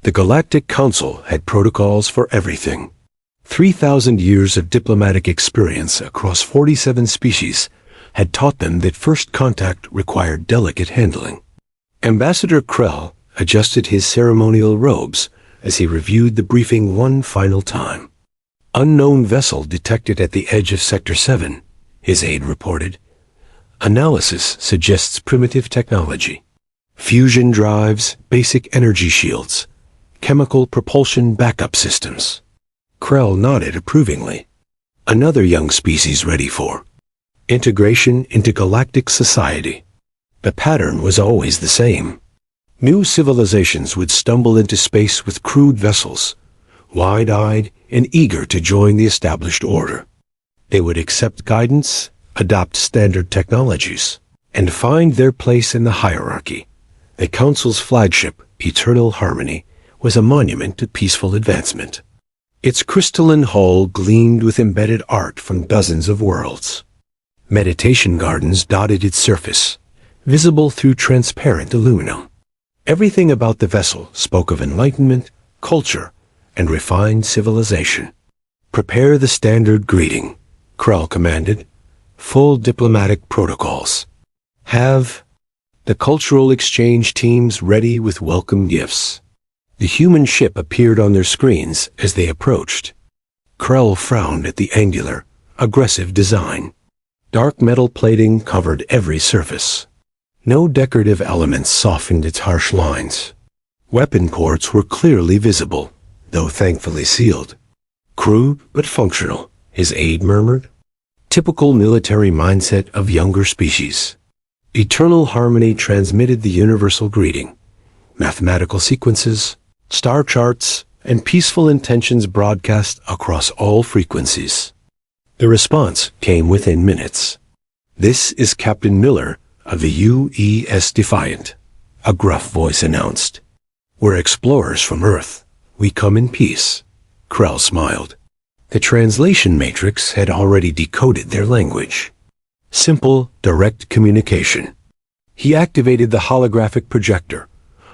The Galactic Council had protocols for everything. 3,000 years of diplomatic experience across 47 species had taught them that first contact required delicate handling. Ambassador Krell adjusted his ceremonial robes as he reviewed the briefing one final time. Unknown vessel detected at the edge of Sector 7, his aide reported. Analysis suggests primitive technology. Fusion drives, basic energy shields, chemical propulsion backup systems. Krell nodded approvingly. Another young species ready for integration into galactic society. The pattern was always the same. New civilizations would stumble into space with crude vessels, wide-eyed and eager to join the established order. They would accept guidance, adopt standard technologies, and find their place in the hierarchy. The Council's flagship, Eternal Harmony, was a monument to peaceful advancement. Its crystalline hull gleamed with embedded art from dozens of worlds. Meditation gardens dotted its surface, visible through transparent aluminum. Everything about the vessel spoke of enlightenment, culture, and refined civilization. Prepare the standard greeting, Krell commanded. Full diplomatic protocols. Have the cultural exchange teams ready with welcome gifts. The human ship appeared on their screens as they approached. Krell frowned at the angular, aggressive design. Dark metal plating covered every surface. No decorative elements softened its harsh lines. Weapon ports were clearly visible, though thankfully sealed. Crude but functional, his aide murmured. Typical military mindset of younger species. Eternal Harmony transmitted the universal greeting. Mathematical sequences, star charts, and peaceful intentions broadcast across all frequencies. The response came within minutes. "This is Captain Miller of the UES Defiant," a gruff voice announced. "We're explorers from Earth. We come in peace." Krell smiled. The translation matrix had already decoded their language. Simple, direct communication. He activated the holographic projector,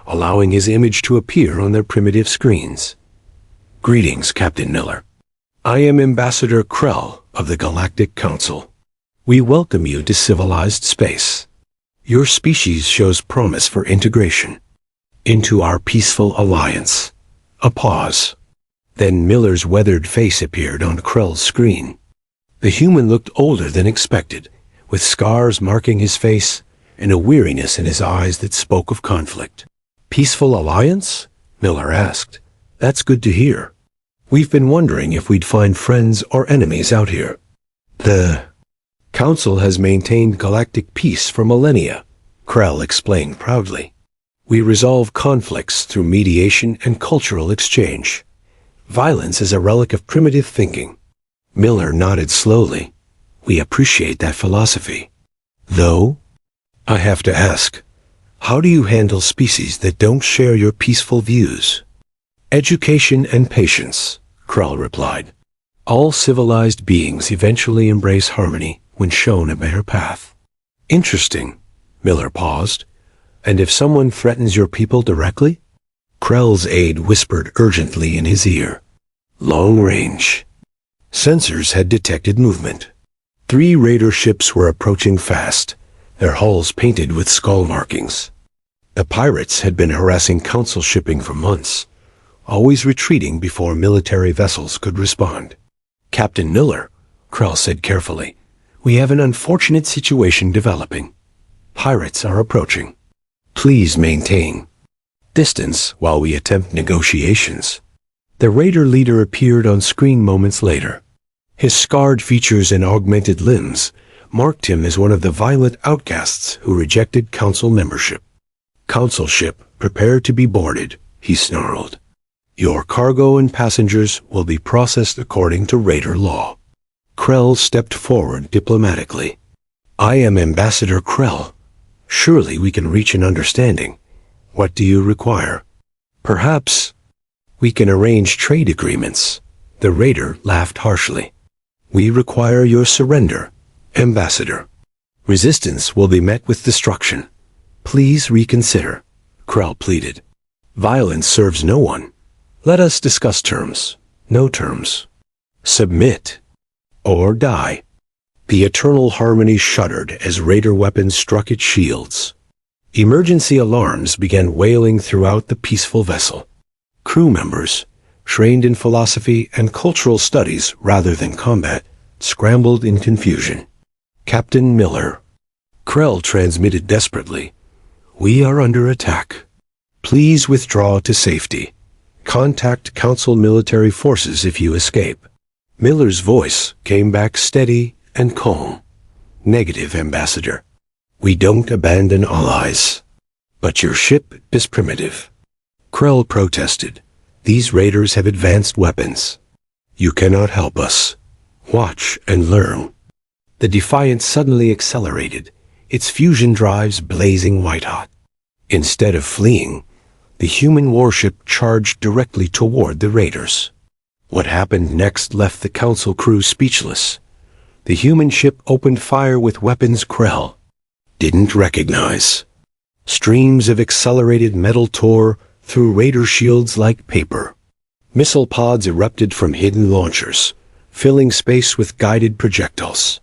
allowing his image to appear on their primitive screens. "Greetings, Captain Miller. I am Ambassador Krell of the Galactic Council. We welcome you to civilized space. Your species shows promise for integration into our peaceful alliance." A pause. Then Miller's weathered face appeared on Krell's screen. The human looked older than expected, with scars marking his face and a weariness in his eyes that spoke of conflict. "Peaceful alliance?" Miller asked. "That's good to hear. We've been wondering if we'd find friends or enemies out here." "The Council has maintained galactic peace for millennia," Krell explained proudly. "We resolve conflicts through mediation and cultural exchange. Violence is a relic of primitive thinking." Miller nodded slowly. "We appreciate that philosophy. Though, I have to ask, how do you handle species that don't share your peaceful views?" "Education and patience," Krell replied. "All civilized beings eventually embrace harmony when shown a better path." "Interesting." Miller paused. "And if someone threatens your people directly?" Krell's aide whispered urgently in his ear. "Long range." Sensors had detected movement. 3 raider ships were approaching fast, their hulls painted with skull markings. The pirates had been harassing Council shipping for months, always retreating before military vessels could respond. "Captain Miller," Krell said carefully, "we have an unfortunate situation developing. Pirates are approaching. Please maintain distance while we attempt negotiations." The raider leader appeared on screen moments later. His scarred features and augmented limbs marked him as one of the violent outcasts who rejected Council membership. "Council ship, prepare to be boarded," he snarled. "Your cargo and passengers will be processed according to raider law." Krell stepped forward diplomatically. "I am Ambassador Krell. Surely we can reach an understanding. What do you require?" "Perhaps we can arrange trade agreements." The raider laughed harshly. "We require your surrender, Ambassador. Resistance will be met with destruction. Please reconsider," Krell pleaded. Violence serves no one. Let us discuss terms. No terms. Submit. Or die. The eternal harmony shuddered as Raider weapons struck its shields. Emergency alarms began wailing throughout the peaceful vessel. Crew members, trained in philosophy and cultural studies rather than combat, scrambled in confusion. Captain Miller. Krell transmitted desperately. "We are under attack. Please withdraw to safety. Contact Council military forces if you escape." Miller's voice came back steady and calm. "Negative, Ambassador. We don't abandon allies. But your ship is primitive." Krell protested. "These raiders have advanced weapons. You cannot help us. Watch and learn." The Defiant suddenly accelerated, its fusion drives blazing white-hot. Instead of fleeing, the human warship charged directly toward the raiders. What happened next left the Council crew speechless. The human ship opened fire with weapons Krell didn't recognize. Streams of accelerated metal tore through raider shields like paper. Missile pods erupted from hidden launchers, filling space with guided projectiles.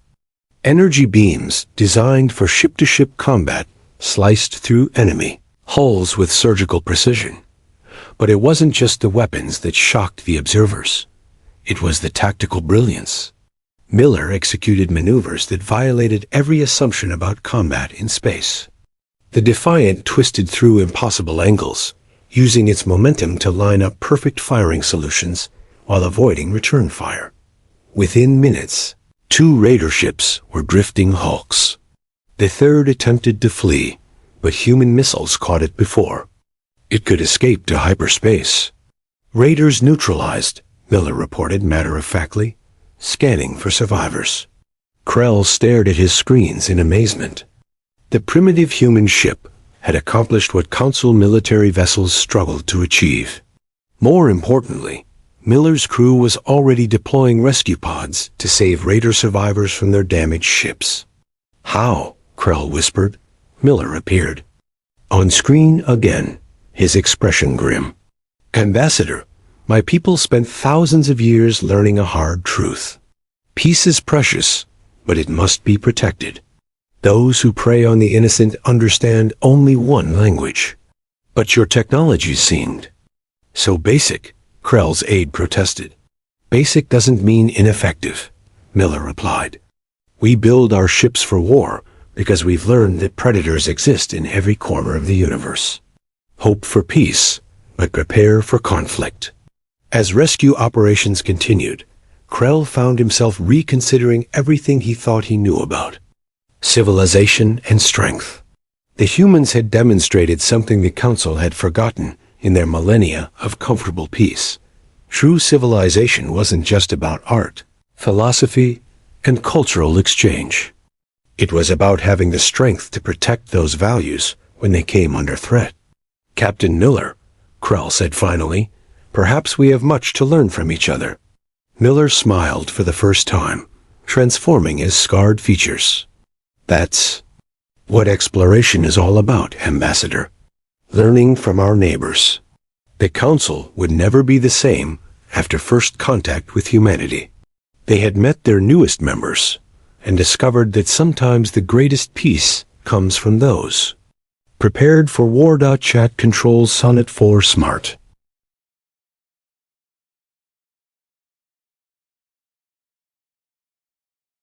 Energy beams, designed for ship-to-ship combat, sliced through enemy hulls with surgical precision. But it wasn't just the weapons that shocked the observers. It was the tactical brilliance. Miller executed maneuvers that violated every assumption about combat in space. The Defiant twisted through impossible angles, using its momentum to line up perfect firing solutions while avoiding return fire. Within minutes, 2 raider ships were drifting hulks. The third attempted to flee, but human missiles caught it before. It could escape to hyperspace. "Raiders neutralized," Miller reported matter-of-factly, scanning for survivors. Krell stared at his screens in amazement. The primitive human ship had accomplished what Council military vessels struggled to achieve. More importantly, Miller's crew was already deploying rescue pods to save Raider survivors from their damaged ships. "How?" Krell whispered. Miller appeared. On screen again, his expression grim. "Ambassador, my people spent thousands of years learning a hard truth. Peace is precious, but it must be protected. Those who prey on the innocent understand only one language. But your technology seemed so basic," Krell's aide protested. "Basic doesn't mean ineffective," Miller replied. "We build our ships for war because we've learned that predators exist in every corner of the universe. Hope for peace, but prepare for conflict." As rescue operations continued, Krell found himself reconsidering everything he thought he knew about civilization and strength. The humans had demonstrated something the Council had forgotten in their millennia of comfortable peace. True civilization wasn't just about art, philosophy, and cultural exchange. It was about having the strength to protect those values when they came under threat. "Captain Miller," Krell said finally, "perhaps we have much to learn from each other." Miller smiled for the first time, transforming his scarred features. "That's what exploration is all about, Ambassador. Learning from our neighbors." The Council would never be the same after first contact with humanity. They had met their newest members and discovered that sometimes the greatest peace comes from those prepared for war. Chat controls Sonnet 4 Smart.